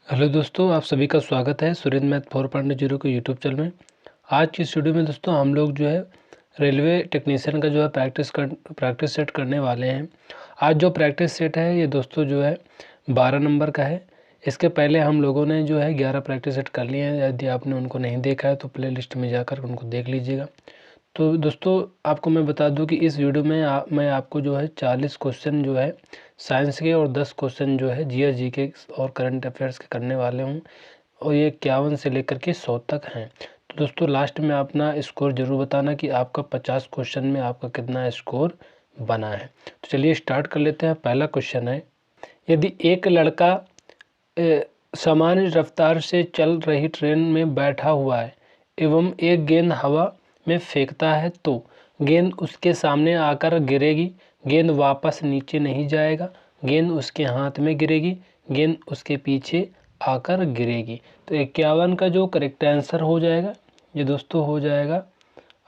Hello दोस्तों, आप सभी का स्वागत है सुरेंद्र मैथ 4.0 के यूट्यूब चैनल में। आज की इस वीडियो में दोस्तों हम लोग जो है रेलवे टेक्नीशियन का जो है प्रैक्टिस सेट करने वाले हैं। आज जो प्रैक्टिस सेट है ये दोस्तों जो है 12 नंबर का है। इसके पहले हम लोगों ने जो है 11 प्रैक्टिस सेट कर लिए हैं। यदि आपने उनको नहीं देखा है तो प्ले लिस्ट में जाकर उनको देख लीजिएगा। तो दोस्तों आपको मैं बता दूं कि इस वीडियो में मैं आपको जो है 40 क्वेश्चन जो है साइंस के और 10 क्वेश्चन जो है जीएस के और करंट अफेयर्स के करने वाले हूँ, और ये 51 से लेकर के 100 तक हैं। तो दोस्तों लास्ट में अपना स्कोर ज़रूर बताना कि आपका 50 क्वेश्चन में आपका कितना स्कोर बना है। तो चलिए स्टार्ट कर लेते हैं। पहला क्वेश्चन है, यदि एक लड़का सामान्य रफ्तार से चल रही ट्रेन में बैठा हुआ है एवं एक गेंद हवा में फेंकता है तो गेंद उसके सामने आकर गिरेगी, गेंद वापस नीचे नहीं जाएगा, गेंद उसके हाथ में गिरेगी, गेंद उसके पीछे आकर गिरेगी। तो 51 का जो करेक्ट आंसर हो जाएगा ये दोस्तों हो जाएगा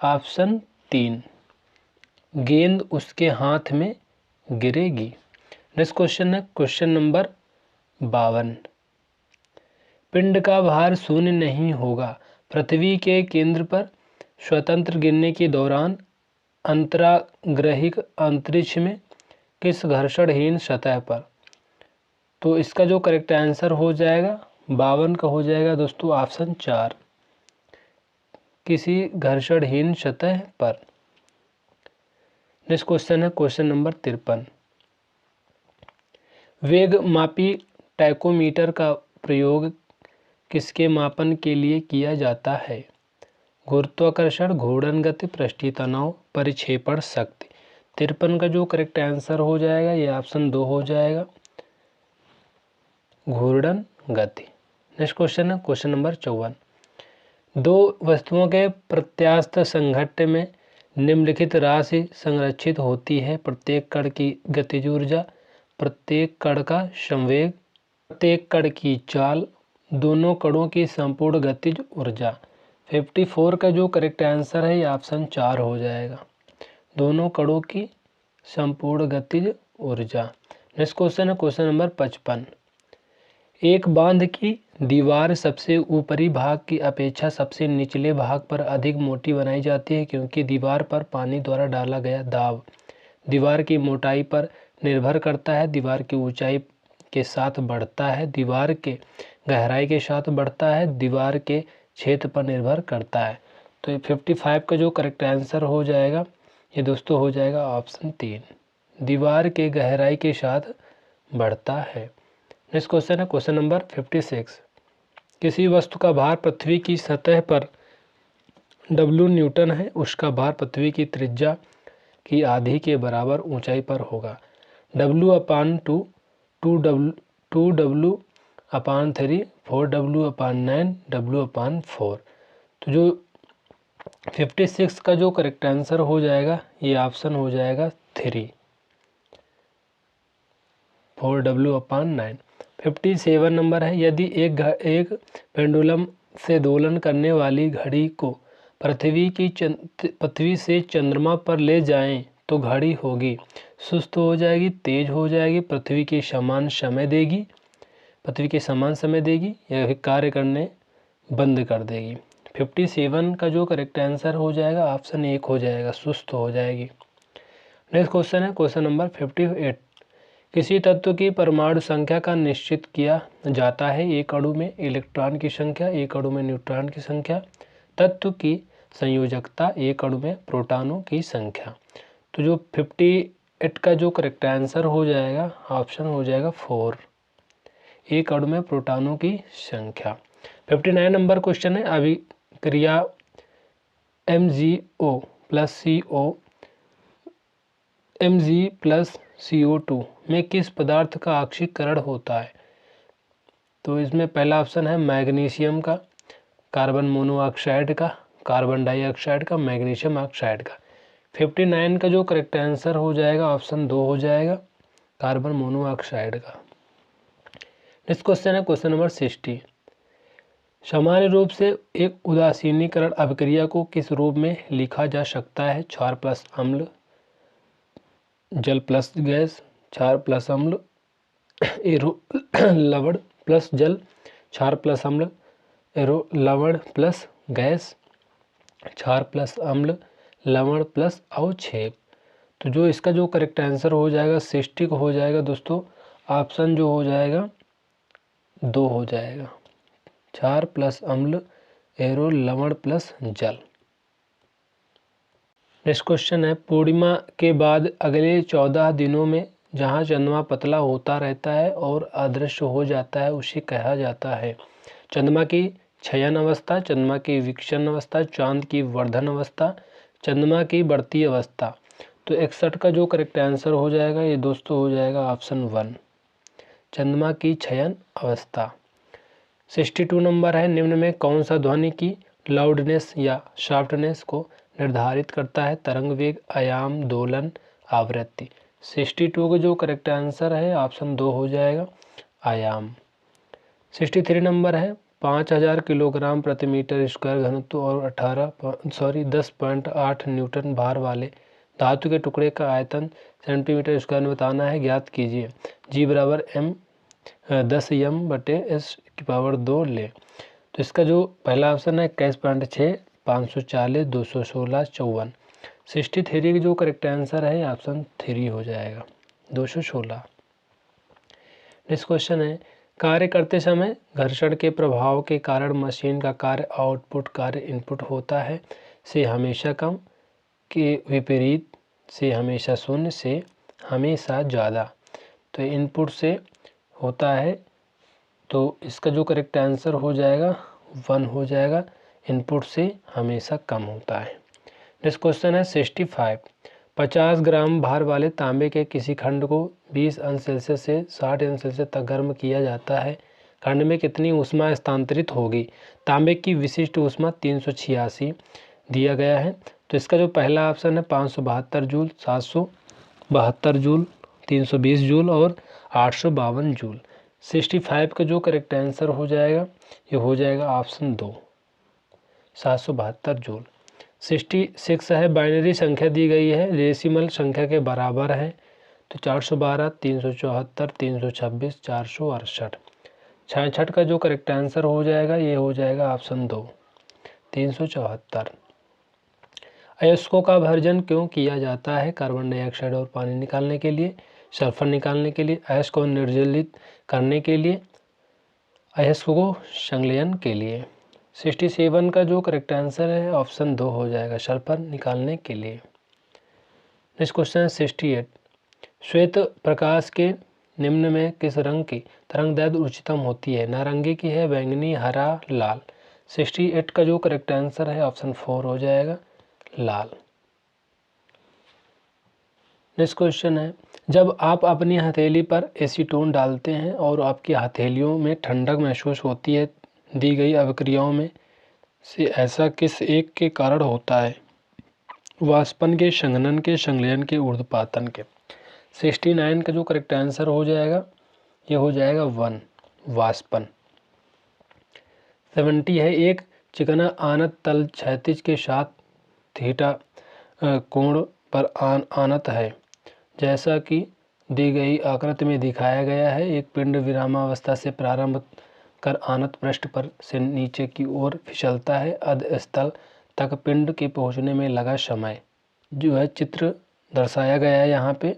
ऑप्शन 3, गेंद उसके हाथ में गिरेगी। नेक्स्ट क्वेश्चन है क्वेश्चन नंबर 52, पिंड का भार शून्य नहीं होगा। पृथ्वी के केंद्र पर स्वतंत्र गिरने के दौरान अंतराग्रहिक अंतरिक्ष में किस घर्षणहीन सतह पर। तो इसका जो करेक्ट आंसर हो जाएगा 52 का हो जाएगा दोस्तों ऑप्शन 4, किसी घर्षणहीन सतह पर। नेक्स्ट क्वेश्चन है क्वेश्चन नंबर 53, वेग मापी टैकोमीटर का प्रयोग किसके मापन के लिए किया जाता है। गुरुत्वाकर्षण, घूर्णन गति, पृष्ठीय तनाव, परिक्षेपण शक्ति। 53 का जो करेक्ट आंसर हो जाएगा ये ऑप्शन 2 हो जाएगा, घूर्णन गति। नेक्स्ट क्वेश्चन है क्वेश्चन नंबर 54, दो वस्तुओं के प्रत्यास्थ संघट्ट में निम्नलिखित राशि संरक्षित होती है। प्रत्येक कण की गतिज ऊर्जा, प्रत्येक कण का संवेग, प्रत्येक कण की चाल, दोनों कणों की संपूर्ण गतिज ऊर्जा। 54 का जो करेक्ट आंसर है ये ऑप्शन 4 हो जाएगा, दोनों कणों की संपूर्ण गतिज ऊर्जा। नेक्स्ट क्वेश्चन है क्वेश्चन नंबर 55, एक बांध की दीवार सबसे ऊपरी भाग की अपेक्षा सबसे निचले भाग पर अधिक मोटी बनाई जाती है क्योंकि दीवार पर पानी द्वारा डाला गया दाब दीवार की मोटाई पर निर्भर करता है, दीवार की ऊंचाई के साथ बढ़ता है, दीवार के गहराई के साथ बढ़ता है, दीवार के क्षेत्र पर निर्भर करता है। तो ये 55 का जो करेक्ट आंसर हो जाएगा ये दोस्तों हो जाएगा ऑप्शन 3, दीवार के गहराई के साथ बढ़ता है। नेक्स्ट क्वेश्चन है क्वेश्चन नंबर 56, किसी वस्तु का भार पृथ्वी की सतह पर W न्यूटन है, उसका भार पृथ्वी की त्रिज्या की आधी के बराबर ऊंचाई पर होगा। W/2, 2W/3, 4W/9, W/4। तो जो 56 का जो करेक्ट आंसर हो जाएगा ये ऑप्शन हो जाएगा 3, 4W/9। 57 नंबर है, यदि एक पेंडुलम से दोलन करने वाली घड़ी को पृथ्वी से चंद्रमा पर ले जाएं तो घड़ी होगी सुस्त हो जाएगी, तेज हो जाएगी, पृथ्वी के समान समय देगी या फिर कार्य करने बंद कर देगी। 57 का जो करेक्ट आंसर हो जाएगा ऑप्शन 1 हो जाएगा, सुस्त हो जाएगी। नेक्स्ट क्वेश्चन है क्वेश्चन नंबर 58, किसी तत्व की परमाणु संख्या का निश्चित किया जाता है। एक अणु में इलेक्ट्रॉन की संख्या, एक अणु में न्यूट्रॉन की संख्या, तत्व की संयोजकता, एक अणु में प्रोटॉनों की संख्या। तो जो 58 का जो करेक्ट आंसर हो जाएगा ऑप्शन हो जाएगा 4, एक अणु में प्रोटॉनों की संख्या। 59 नंबर क्वेश्चन है, अभिक्रिया MgO प्लस CO2 में किस पदार्थ का ऑक्सीकरण होता है। तो इसमें पहला ऑप्शन है मैग्नीशियम का, कार्बन मोनोऑक्साइड का, कार्बन डाइऑक्साइड का, मैग्नीशियम ऑक्साइड का। 59 का जो करेक्ट आंसर हो जाएगा ऑप्शन 2 हो जाएगा, कार्बन मोनोऑक्साइड का। नेक्स्ट क्वेश्चन है क्वेश्चन नंबर 60, सामान्य रूप से एक उदासीनीकरण अभिक्रिया को किस रूप में लिखा जा सकता है। क्षार प्लस अम्ल, जल प्लस गैस, क्षार प्लस अम्ल, लवण प्लस जल, क्षार प्लस अम्ल, लवण प्लस गैस, क्षार प्लस अम्ल, लवण प्लस अवक्षेप। तो जो इसका जो करेक्ट आंसर हो जाएगा सिस्टिक हो जाएगा दोस्तों, ऑप्शन जो हो जाएगा 2 हो जाएगा, क्षार प्लस अम्ल, लवण प्लस जल। नेक्स्ट क्वेश्चन है, पूर्णिमा के बाद अगले 14 दिनों में जहाँ चंद्रमा पतला होता रहता है और अदृश्य हो जाता है उसे कहा जाता है। चंद्रमा की क्षयन अवस्था, चंद्रमा की विक्षण अवस्था, चांद की वर्धन अवस्था, चंद्रमा की बढ़ती अवस्था। तो 61 का जो करेक्ट आंसर हो जाएगा ये दोस्तों हो जाएगा ऑप्शन 1, चंद्रमा की क्षयन अवस्था। 62 नंबर है, निम्न में कौन सा ध्वनि की लाउडनेस या सॉफ्टनेस को निर्धारित करता है? तरंग वेग, आयाम, दोलन, आवृत्ति। 62 का जो करेक्ट आंसर है ऑप्शन 2 हो जाएगा, आयाम। 63 नंबर है, 5000 किलोग्राम प्रति मीटर स्क्वायर घनत्व और 10.8 न्यूटन भार वाले धातु के टुकड़े का आयतन सेंटीमीटर स्क्वायर में बताना है, ज्ञात कीजिए। जी बराबर M 10m/s⁻² ले। तो इसका जो पहला ऑप्शन है 21.6, 540, 216, 54। 63 की जो करेक्ट आंसर है ऑप्शन 3 हो जाएगा, 216। नेक्स्ट क्वेश्चन है, कार्य करते समय घर्षण के प्रभाव के कारण मशीन का कार्य आउटपुट कार्य इनपुट होता है से हमेशा कम, के विपरीत से हमेशा शून्य, से हमेशा ज़्यादा। तो इनपुट से होता है, तो इसका जो करेक्ट आंसर हो जाएगा 1 हो जाएगा, इनपुट से हमेशा कम होता है। नेक्स्ट क्वेश्चन है 65, 50 ग्राम भार वाले तांबे के किसी खंड को 20 अंश सेल्सियस से 60 अंश सेल्सियस तक गर्म किया जाता है, खंड में कितनी ऊष्मा स्थानांतरित होगी? तांबे की विशिष्ट ऊष्मा 386 दिया गया है। तो इसका जो पहला ऑप्शन है 572 जूल, 772 जूल, 320 जूल और 852 जूल। 65 का जो करेक्ट आंसर हो जाएगा ये हो जाएगा ऑप्शन 2, 772 जूल। 66 है, बाइनरी संख्या दी गई है, डेसिमल संख्या के बराबर है। तो 412, 374, 326, 468। 66 का जो करेक्ट आंसर हो जाएगा ये हो जाएगा ऑप्शन 2, 374। अयस्कों का भर्जन क्यों किया जाता है? कार्बन डाइऑक्साइड और पानी निकालने के लिए, सल्फर निकालने के लिए, अयस्क को निर्जलित करने के लिए, अयस्क को संलयन के लिए। 67 का जो करेक्ट आंसर है ऑप्शन 2 हो जाएगा, सल्फर निकालने के लिए। नेक्स्ट क्वेश्चन है 68, श्वेत प्रकाश के निम्न में किस रंग की तरंगदैर्घ्य उच्चतम होती है? नारंगी की है, बैंगनी, हरा, लाल। 68 का जो करेक्ट आंसर है ऑप्शन 4 हो जाएगा, लाल। नेक्स्ट क्वेश्चन है, जब आप अपनी हथेली पर एसीटोन डालते हैं और आपकी हथेलियों में ठंडक महसूस होती है, दी गई अभिक्रियाओं में से ऐसा किस एक के कारण होता है? वाष्पन के, संघनन के, संलयन के, ऊर्ध्वपातन के। 69 का जो करेक्ट आंसर हो जाएगा ये हो जाएगा 1, वाष्पन। 70 है, एक चिकना आनत तल क्षैतिज के साथ थीटा कोण पर आनत है, जैसा कि दी गई आकृति में दिखाया गया है। एक पिंड विरामावस्था से प्रारंभ कर आनत पृष्ठ पर से नीचे की ओर फिसलता है, अधस्थल तक पिंड के पहुंचने में लगा समय जो है चित्र दर्शाया गया है यहाँ पे।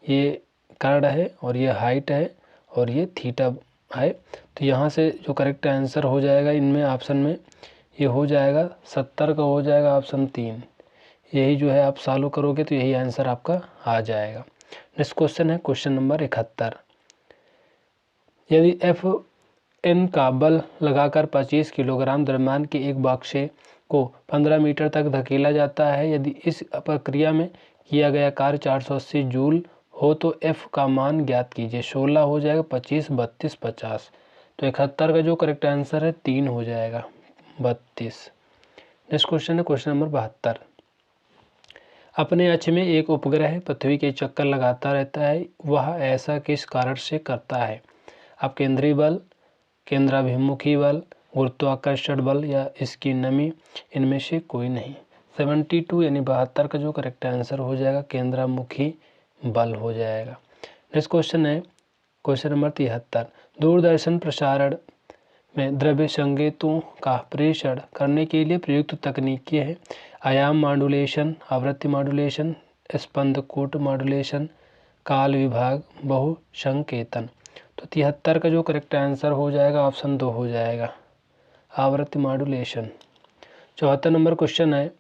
ये कर्ण है और ये हाइट है और ये थीटा है। तो यहाँ से जो करेक्ट आंसर हो जाएगा इनमें ऑप्शन में ये हो जाएगा 70 का हो जाएगा ऑप्शन 3। यही जो है आप सॉल्व करोगे तो यही आंसर आपका आ जाएगा। नेक्स्ट क्वेश्चन है क्वेश्चन नंबर 71, यदि Fn का बल लगाकर 25 किलोग्राम द्रव्यमान के एक बक्से को 15 मीटर तक धकेला जाता है, यदि इस प्रक्रिया में किया गया कार्य 480 जूल हो तो F का मान ज्ञात कीजिए। 16 हो जाएगा, 25, 32, 50। तो 71 का जो करेक्ट आंसर है 3 हो जाएगा, 32। नेक्स्ट क्वेश्चन है क्वेश्चन नंबर 72, अपने अक्ष में एक उपग्रह पृथ्वी के चक्कर लगाता रहता है, वह ऐसा किस कारण से करता है? आप केंद्रीय बल, केंद्राभिमुखी बल, गुरुत्वाकर्षण बल या इसकी नमी, इनमें से कोई नहीं। 72 यानी 72 का जो करेक्ट आंसर हो जाएगा केंद्रामुखी बल हो जाएगा। नेक्स्ट क्वेश्चन है क्वेश्चन नंबर 73, दूरदर्शन प्रसारण में द्रव्य संकेतों का प्रेषण करने के लिए प्रयुक्त तकनीकें हैं आयाम मॉड्यूलेशन, आवृत्ति मॉड्यूलेशन, स्पंद कोट मॉड्यूलेशन, काल विभाग, बहुसंकेतन। तो 73 का जो करेक्ट आंसर हो जाएगा ऑप्शन 2 हो जाएगा, आवृत्ति मॉड्यूलेशन। 74 नंबर क्वेश्चन है,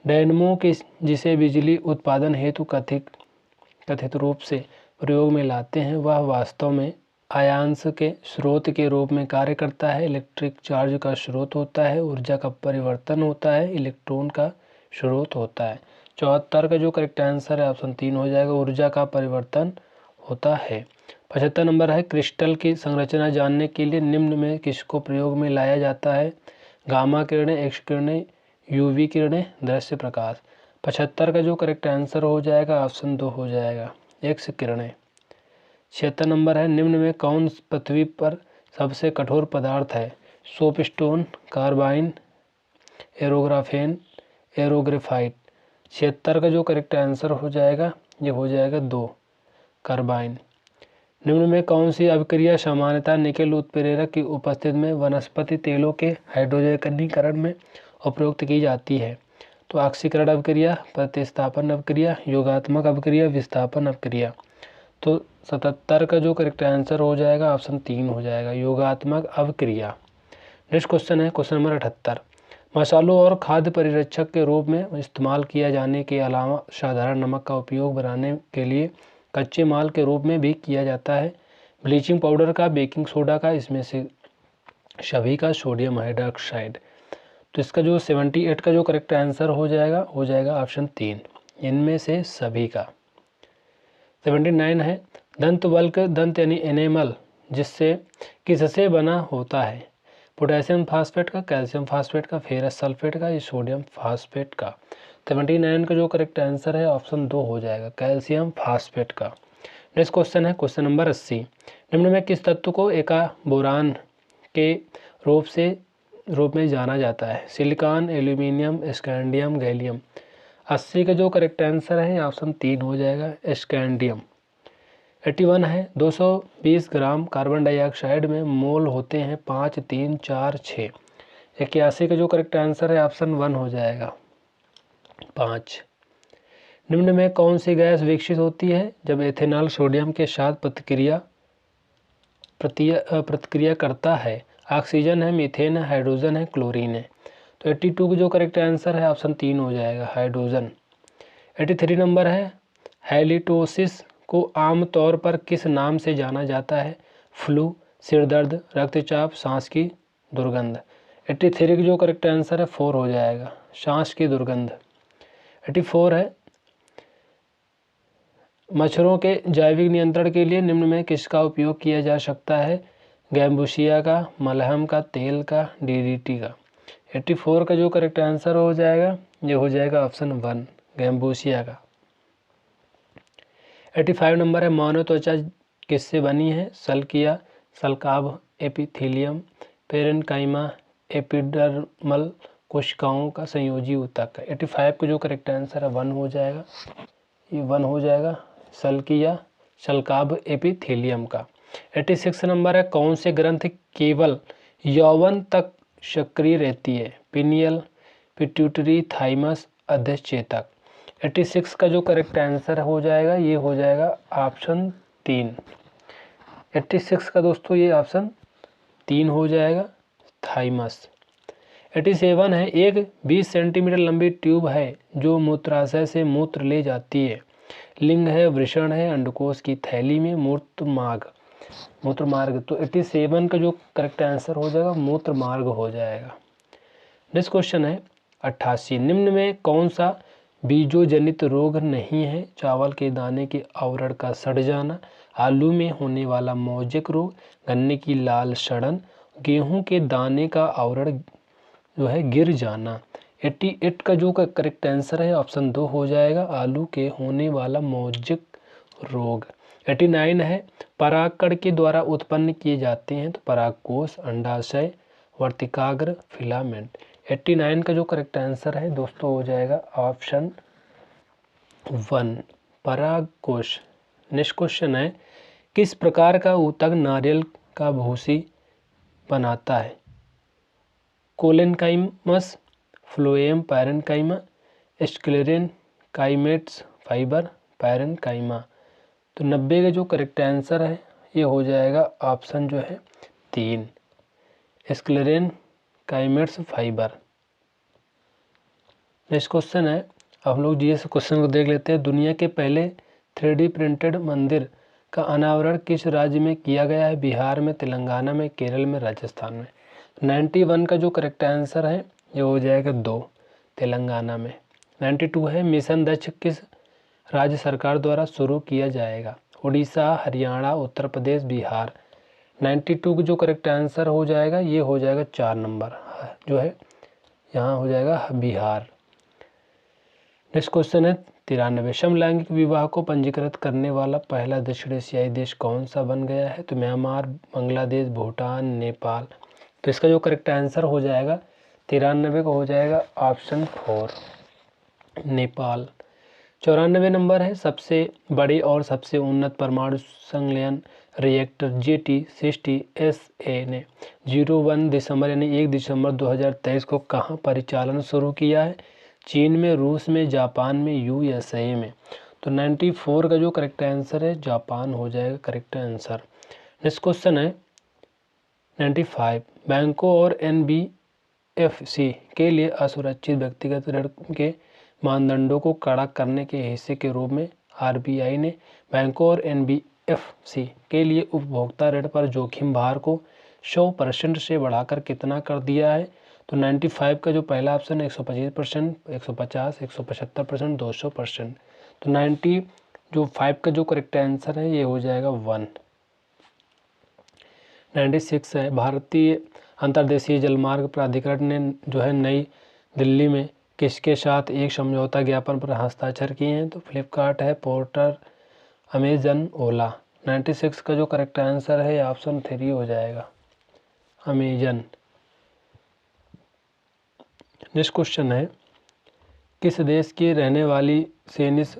डायनमो के जिसे बिजली उत्पादन हेतु कथित रूप से प्रयोग में लाते हैं वह वास्तव में आयांश के स्रोत के रूप में कार्य करता है, इलेक्ट्रिक चार्ज का स्रोत होता है, ऊर्जा का परिवर्तन होता है, इलेक्ट्रॉन का स्रोत होता है। 74 का जो करेक्ट आंसर है ऑप्शन 3 हो जाएगा, ऊर्जा का परिवर्तन होता है। 75 नंबर है, क्रिस्टल की संरचना जानने के लिए निम्न में किसको प्रयोग में लाया जाता है? गामा किरणें, एक्स किरणें, यूवी किरणें, दृश्य प्रकाश। 75 का जो करेक्ट आंसर हो जाएगा ऑप्शन 2 हो जाएगा, एक्स किरणें। 76 नंबर है, निम्न में कौन पृथ्वी पर सबसे कठोर पदार्थ है? Soapstone, carbene, एरोग्राफेन, एरोग्रेफाइट। 76 का जो करेक्ट आंसर हो जाएगा ये हो जाएगा 2, कार्बाइन। निम्न में कौन सी अभिक्रिया सामान्यतः निकेल उत्प्रेरक की उपस्थिति में वनस्पति तेलों के हाइड्रोजनीकरण में उपयोग की जाती है? तो ऑक्सीकरण अभिक्रिया, प्रतिस्थापन अभिक्रिया, योगात्मक अभिक्रिया, विस्थापन अभिक्रिया। तो 77 का जो करेक्ट आंसर हो जाएगा ऑप्शन 3 हो जाएगा, योगात्मक अभिक्रिया। नेक्स्ट क्वेश्चन है क्वेश्चन नंबर 78, मसालों और खाद्य परिरक्षक के रूप में इस्तेमाल किया जाने के अलावा साधारण नमक का उपयोग बनाने के लिए कच्चे माल के रूप में भी किया जाता है। ब्लीचिंग पाउडर का, बेकिंग सोडा का, इसमें से सभी का सोडियम हाइड्रोक्साइड। तो इसका जो 78 का जो करेक्ट आंसर हो जाएगा ऑप्शन 3, इनमें से सभी का। 79 है, दंत बल्क, दंत यानी एनेमल किससे बना होता है? पोटेशियम फास्फेट का, कैल्शियम फास्फेट का, फेरस सल्फेट का, या सोडियम फास्फेट का। 79 का जो करेक्ट आंसर है ऑप्शन 2 हो जाएगा, कैल्शियम फास्फेट का। नेक्स्ट क्वेश्चन है क्वेश्चन नंबर 80, निम्न में किस तत्व को एका बोरान के रूप में जाना जाता है? Silicon, aluminium, scandium, gallium. 80 का जो करेक्ट आंसर है ऑप्शन 3 हो जाएगा, स्कैंडियम। 81 है, 220 ग्राम कार्बन डाइऑक्साइड में मोल होते हैं 5, 3, 4, 6। 81 का जो करेक्ट आंसर है ऑप्शन 1 हो जाएगा, 5। निम्न में कौन सी गैस विकसित होती है जब एथेनॉल सोडियम के साथ प्रतिक्रिया करता है? ऑक्सीजन है, मीथेन है, हाइड्रोजन है, क्लोरीन है। तो 82 का जो करेक्ट आंसर है ऑप्शन 3 हो जाएगा, हाइड्रोजन। 83 नंबर है, हैलिटोसिस को आमतौर पर किस नाम से जाना जाता है? फ्लू, सिरदर्द, रक्तचाप, सांस की दुर्गंध। 83 का जो करेक्ट आंसर है 4 हो जाएगा, सांस की दुर्गंध। 84 है, मच्छरों के जैविक नियंत्रण के लिए निम्न में किसका उपयोग किया जा सकता है? गैम्बुसिया का, मलहम का, तेल का, डीडीटी का। 84 का जो करेक्ट आंसर हो जाएगा ये हो जाएगा ऑप्शन 1, गैम्बुसिया का। 85 नंबर है, मानव त्वचा किससे बनी है? सल्किया, सल्काभ, एपिथेलियम, पेरेन्काइमा, एपिडर्मल कोशिकाओं का संयोजी ऊतक। 85 का जो करेक्ट आंसर है 1 हो जाएगा, ये 1 हो जाएगा, सल्किया, सल्काभ, एपिथेलियम का। 86 नंबर है, कौन से ग्रंथि केवल यौवन तक सक्रिय रहती है? Pineal, pituitary, thymus, अधिचेतक। 86 का जो करेक्ट आंसर हो जाएगा ये हो जाएगा ऑप्शन 3। 86 का दोस्तों ये ऑप्शन 3 हो जाएगा, थाइमस। 87 है, एक 20 सेंटीमीटर लंबी ट्यूब है जो मूत्राशय से मूत्र ले जाती है। लिंग है, वृषण है, अंडकोश की थैली में, मूत्रमार्ग। तो 87 का जो करेक्ट आंसर हो जाएगा मूत्रमार्ग हो जाएगा। नेक्स्ट क्वेश्चन है 88, निम्न में कौन सा बीजोजनित रोग नहीं है? चावल के दाने के आवरण का सड़ जाना, आलू में होने वाला मौजिक रोग, गन्ने की लाल सड़न, गेहूं के दाने का आवरण जो है गिर जाना। 88 का जो करेक्ट आंसर है ऑप्शन 2 हो जाएगा, आलू के होने वाला मौजिक रोग। 89 है, परागकण के द्वारा उत्पन्न किए जाते हैं? तो परागकोश, अंडाशय, वर्तिकाग्र, फिलामेंट। 89 का जो करेक्ट आंसर है दोस्तों हो जाएगा ऑप्शन 1, परागकोश। नेक्स्ट क्वेश्चन है, किस प्रकार का ऊतक नारियल का भूसी बनाता है? कोलेनकाइमस, फ्लोएम पैरेनकाइमा, स्क्लेरेन काइमेट्स फाइबर पैरेनकाइमा। तो 90 का जो करेक्ट आंसर है ये हो जाएगा ऑप्शन जो है 3, स्क्लेरेन काइमेट्स फाइबर। नेक्स्ट क्वेश्चन है, हम लोग जीएस क्वेश्चन को देख लेते हैं। दुनिया के पहले 3D प्रिंटेड मंदिर का अनावरण किस राज्य में किया गया है? बिहार में, तेलंगाना में, केरल में, राजस्थान में। 91 का जो करेक्ट आंसर है ये हो जाएगा 2, तेलंगाना में। 92 है, मिशन दक्ष किस राज्य सरकार द्वारा शुरू किया जाएगा? उड़ीसा, हरियाणा, उत्तर प्रदेश, बिहार। 92 का जो करेक्ट आंसर हो जाएगा ये हो जाएगा 4 नंबर जो है यहाँ हो जाएगा बिहार। नेक्स्ट क्वेश्चन है 93, समलैंगिक विवाह को पंजीकृत करने वाला पहला दक्षिण एशियाई देश कौन सा बन गया है? तो म्यांमार, बांग्लादेश, भूटान, नेपाल। तो इसका जो करेक्ट आंसर हो जाएगा 93 का हो जाएगा ऑप्शन 4, नेपाल। 94 नंबर है, सबसे बड़ी और सबसे उन्नत परमाणु संलयन रिएक्टर JT60SA ने 1 दिसंबर यानी 1 दिसंबर 2023 को कहाँ परिचालन शुरू किया है? चीन में, रूस में, जापान में, USA में। तो 94 का जो करेक्ट आंसर है जापान हो जाएगा करेक्ट आंसर। नेक्स्ट क्वेश्चन है 95, बैंकों और NBFC के लिए असुरक्षित व्यक्तिगत ऋण के मानदंडों को कड़ा करने के हिस्से के रूप में RBI ने बैंकों और NBFC के लिए उपभोक्ता ऋण पर जोखिम भार को 100% से बढ़ाकर कितना कर दिया है? तो 95 का जो पहला ऑप्शन है 125%, 150, 175%, 200%। तो 95 का जो करेक्ट आंसर है ये हो जाएगा 1। 96 है, भारतीय अंतर्देशीय जलमार्ग प्राधिकरण ने जो है नई दिल्ली में किसके साथ एक समझौता ज्ञापन पर हस्ताक्षर किए हैं? तो फ्लिपकार्ट है, पोर्टर, अमेजन, ओला। 96 का जो करेक्ट आंसर है ऑप्शन 3 हो जाएगा, अमेजन। नेक्स्ट क्वेश्चन है, किस देश की रहने वाली सेनिस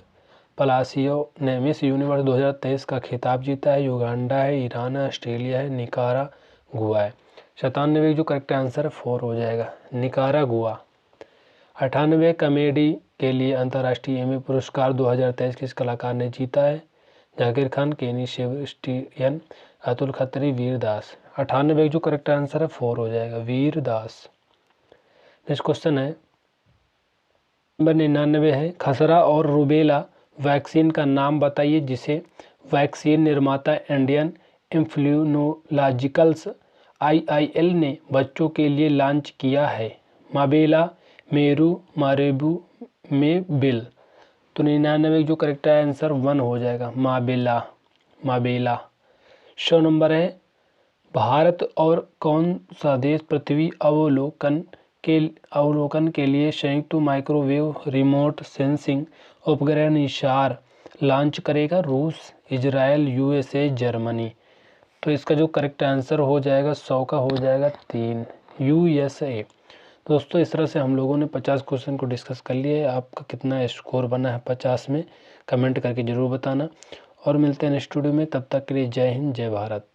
पलासियो ने मिस यूनिवर्स 2023 का खिताब जीता है? युगांडा है, ईरान है, ऑस्ट्रेलिया है, निकारागुआ है। 97 जो करेक्ट आंसर 4 हो जाएगा, निकारागुआ। 98 कॉमेडी के लिए अंतर्राष्ट्रीय एमी पुरस्कार 2023 किस कलाकार ने जीता है? जाकिर खान, केनी सेबेस्टियन, अतुल खत्री, वीरदास। 98 जो करेक्ट आंसर है 4 हो जाएगा, वीरदास। नेक्स्ट क्वेश्चन है नंबर 99 है, खसरा और रूबेला वैक्सीन का नाम बताइए जिसे वैक्सीन निर्माता इंडियन इम्यूनोलॉजिकल्स IIL ने बच्चों के लिए लॉन्च किया है? माबेला, मेरू, मारेबू, मेबिल। तो 99 जो करेक्ट आंसर 1 हो जाएगा, माबेला, माबेला। 100 नंबर है, भारत और कौन सा देश पृथ्वी अवलोकन के लिए संयुक्त माइक्रोवेव रिमोट सेंसिंग उपग्रह निसार लॉन्च करेगा? रूस, इजराइल, USA, जर्मनी। तो इसका जो करेक्ट आंसर हो जाएगा 100 का हो जाएगा 3, USA। दोस्तों इस तरह से हम लोगों ने 50 क्वेश्चन को डिस्कस कर लिया है। आपका कितना स्कोर बना है 50 में कमेंट करके ज़रूर बताना, और मिलते हैं नेक्स्ट वीडियो में। तब तक के लिए जय हिंद, जय भारत।